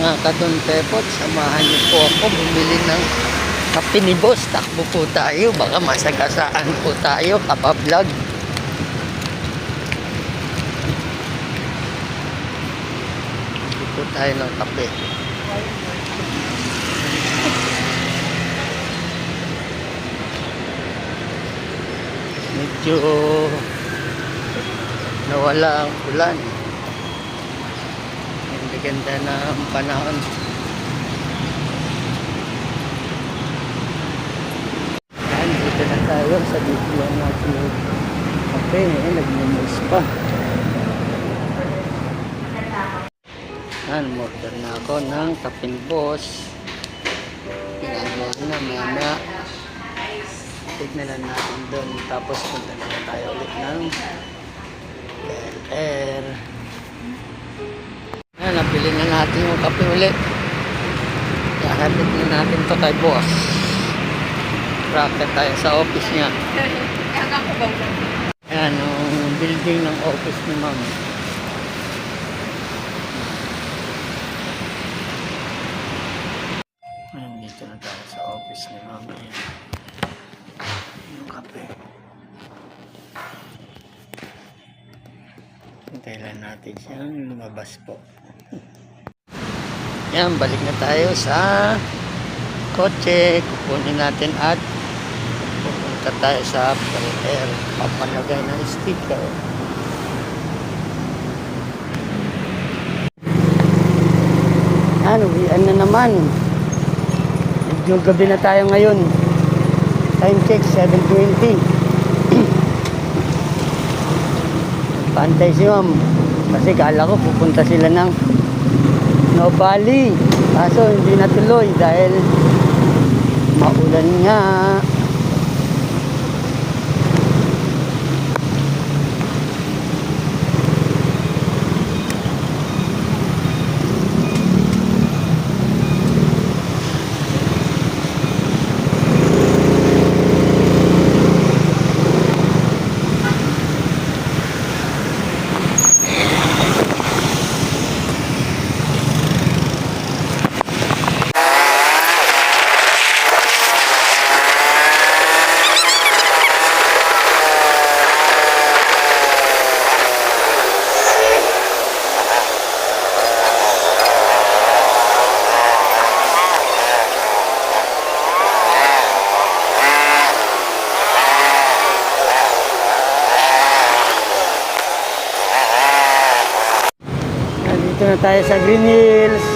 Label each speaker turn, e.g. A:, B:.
A: Mga Kadon Pepot, samahan niyo po ako bumili ng kape ni Boss. Takbo po tayo, baka masagasaan po tayo kapablog. Bili po tayo ng kape. Medyo nawala ang ulan. Hindi ganda ng panahon. Yan, dito na tayo sa bigyan natin yung kape. Nagmumus pa. Yan, order na ako ng kape ni Boss. Pinagawa na muna. Tignan lang natin doon. Tapos punta na tayo ulit ng LR. Yan, nabili na natin yung kape ulit. Kahatid na natin to kay Boss. Racket tayo sa office niya. Yan, yung building ng office ni Ma'am. Yan, dito na tayo sa office ni Ma'am. Yung kape. Hintayin lang natin siyang lumabas po. Yan, balik na tayo sa kotse. Kukunin natin at pupunta tayo sa LR. Papalagay ng sticker. Yan, uwian na naman. Medyo gabi na tayo ngayon. Time check, 7:20. Pantay si Ma'am. Kasi kala ko pupunta sila ng Nobali. Kaso hindi natuloy dahil maulan nga. Dito na tayo sa Green Hills.